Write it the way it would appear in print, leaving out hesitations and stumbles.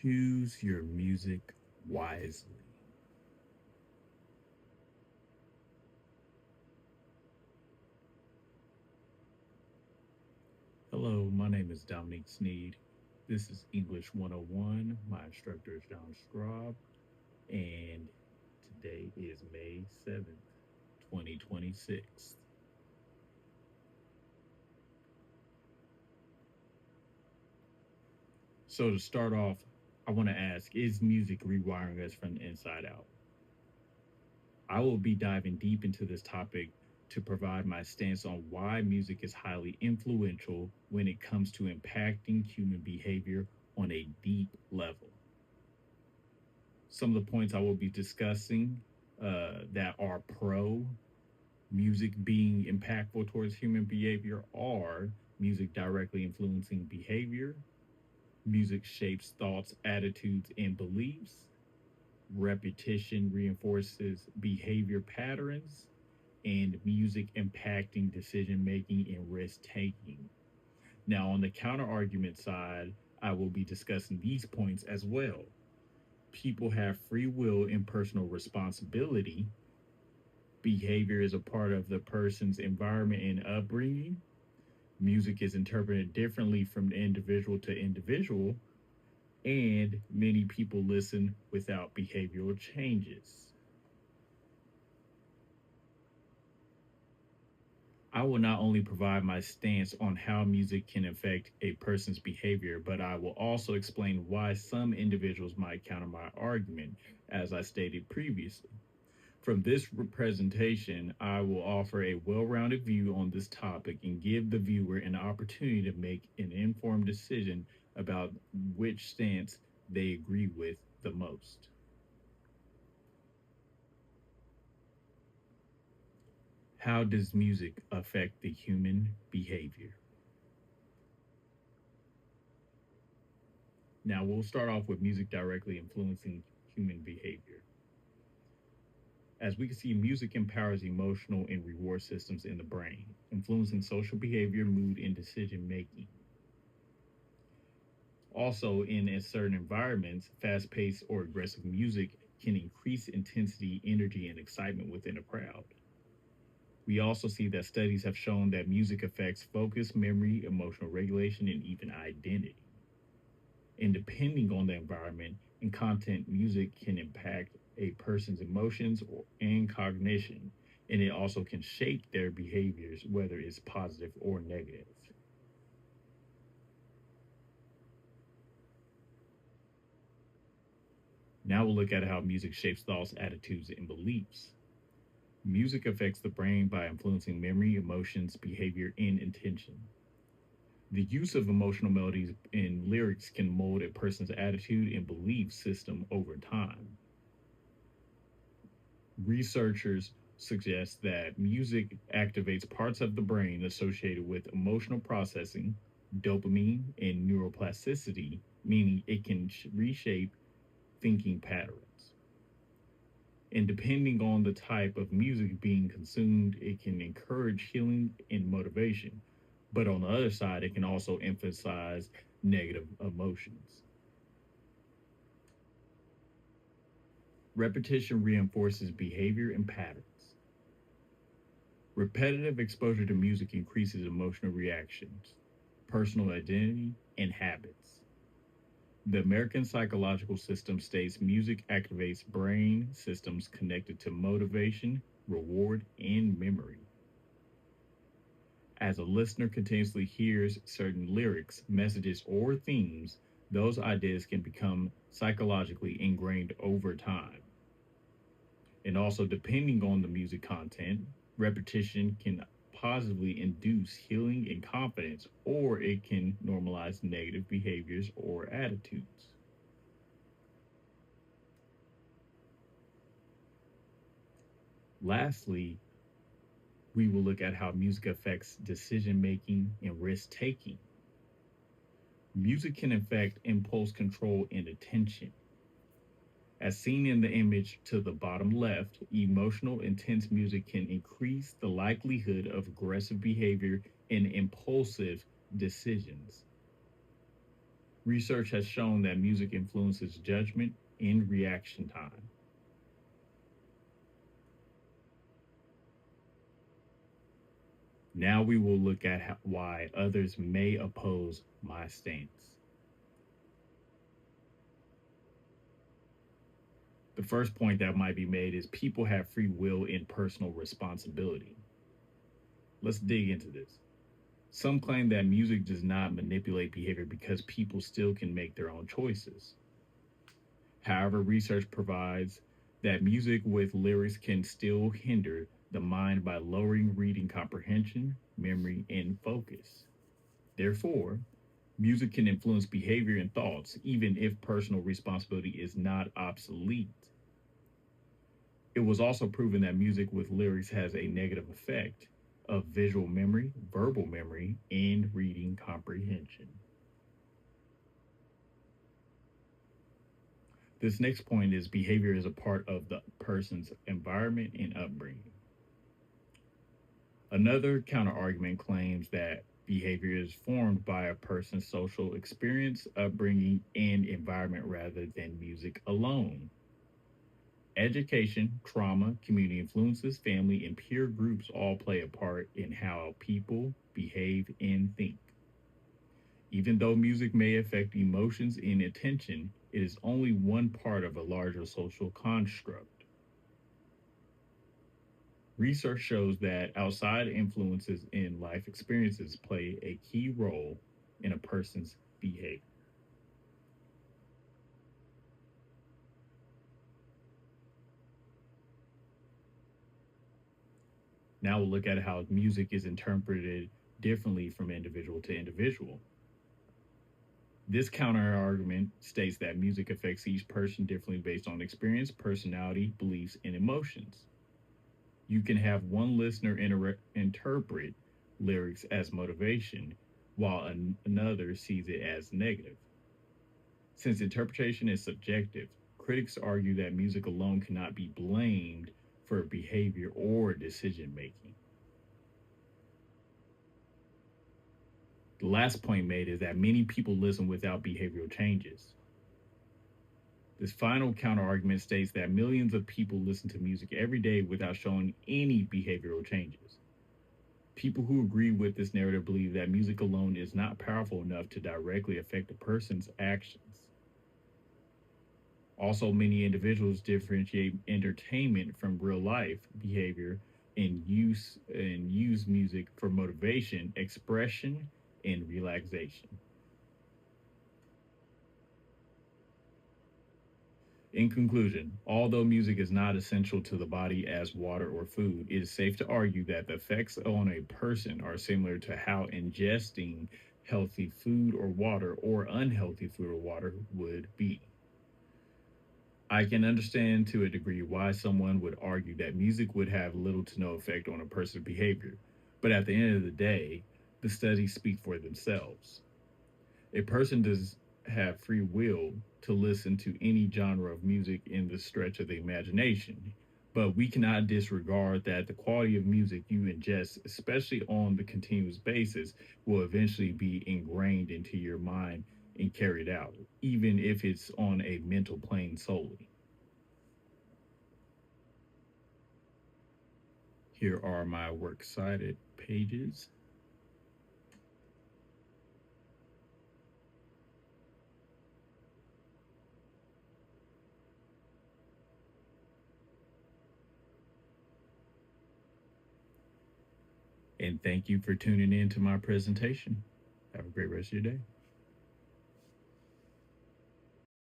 Choose your music wisely. Hello, my name is Dominic Sneed. This is English 101. My instructor is John Straub, and today is May 7th, 2026. So, to start off, I want to ask, is music rewiring us from the inside out? I will be diving deep into this topic to provide my stance on why music is highly influential when it comes to impacting human behavior on a deep level. Some of the points I will be discussing that are pro music being impactful towards human behavior are music directly influencing behavior, music shapes thoughts, attitudes, and beliefs, repetition reinforces behavior patterns, and music impacting decision making and risk taking. Now, on the counter argument side, I will be discussing these points as well. People have free will and personal responsibility. Behavior is a part of the person's environment and upbringing. Music is interpreted differently from individual to individual, and many people listen without behavioral changes. I will not only provide my stance on how music can affect a person's behavior, but I will also explain why some individuals might counter my argument, as I stated previously. From this presentation, I will offer a well rounded view on this topic and give the viewer an opportunity to make an informed decision about which stance they agree with the most. How does music affect the human behavior? Now, we'll start off with music directly influencing human behavior. As we can see, music empowers emotional and reward systems in the brain, influencing social behavior, mood, and decision making. Also, in certain environments, fast paced or aggressive music can increase intensity, energy, and excitement within a crowd. We also see that studies have shown that music affects focus, memory, emotional regulation, and even identity. And depending on the environment and content, music can impact a person's emotions and cognition, and it also can shape their behaviors, whether it's positive or negative. Now we'll look at how music shapes thoughts, attitudes, and beliefs. Music affects the brain by influencing memory, emotions, behavior, and intention. The use of emotional melodies in lyrics can mold a person's attitude and belief system over time. Researchers suggest that music activates parts of the brain associated with emotional processing, dopamine, and neuroplasticity, meaning it can reshape thinking patterns. And depending on the type of music being consumed, it can encourage healing and motivation. But on the other side, it can also emphasize negative emotions. Repetition reinforces behavior and patterns. Repetitive exposure to music increases emotional reactions, personal identity, and habits. The American Psychological System states music activates brain systems connected to motivation, reward, and memory. As a listener continuously hears certain lyrics, messages, or themes, those ideas can become psychologically ingrained over time. And also, depending on the music content, repetition can positively induce healing and confidence, or it can normalize negative behaviors or attitudes. Lastly, we will look at how music affects decision making and risk taking. Music can affect impulse control and attention. As seen in the image to the bottom left, emotional, intense music can increase the likelihood of aggressive behavior and impulsive decisions. Research has shown that music influences judgment and reaction time. Now we will look at why others may oppose my stance. The first point that might be made is people have free will and personal responsibility. Let's dig into this. Some claim that music does not manipulate behavior because people still can make their own choices. However, research provides that music with lyrics can still hinder the mind by lowering reading comprehension, memory, and focus. Therefore, music can influence behavior and thoughts even if personal responsibility is not obsolete. It was also proven that music with lyrics has a negative effect of visual memory, verbal memory, and reading comprehension. This next point is behavior is a part of the person's environment and upbringing. Another counterargument claims that behavior is formed by a person's social experience, upbringing, and environment rather than music alone. Education, trauma, community influences, family, and peer groups all play a part in how people behave and think. Even though music may affect emotions and attention, it is only one part of a larger social construct. Research shows that outside influences in life experiences play a key role in a person's behavior. Now we'll look at how music is interpreted differently from individual to individual. This counter argument states that music affects each person differently based on experience, personality, beliefs, and emotions. You can have one listener interpret lyrics as motivation, while another sees it as negative. Since interpretation is subjective, critics argue that music alone cannot be blamed for behavior or decision making. The last point made is that many people listen without behavioral changes. This final counterargument states that millions of people listen to music every day without showing any behavioral changes. People who agree with this narrative believe that music alone is not powerful enough to directly affect a person's actions. Also, many individuals differentiate entertainment from real life behavior and use music for motivation, expression, and relaxation. In conclusion, although music is not essential to the body as water or food, it is safe to argue that the effects on a person are similar to how ingesting healthy food or water or unhealthy food or water would be. I can understand to a degree why someone would argue that music would have little to no effect on a person's behavior, but at the end of the day, the studies speak for themselves. A person does have free will to listen to any genre of music in the stretch of the imagination, but we cannot disregard that the quality of music you ingest, especially on the continuous basis, will eventually be ingrained into your mind and carried out, even if it's on a mental plane solely. Here are my works cited pages. And thank you for tuning in to my presentation. Have a great rest of your day.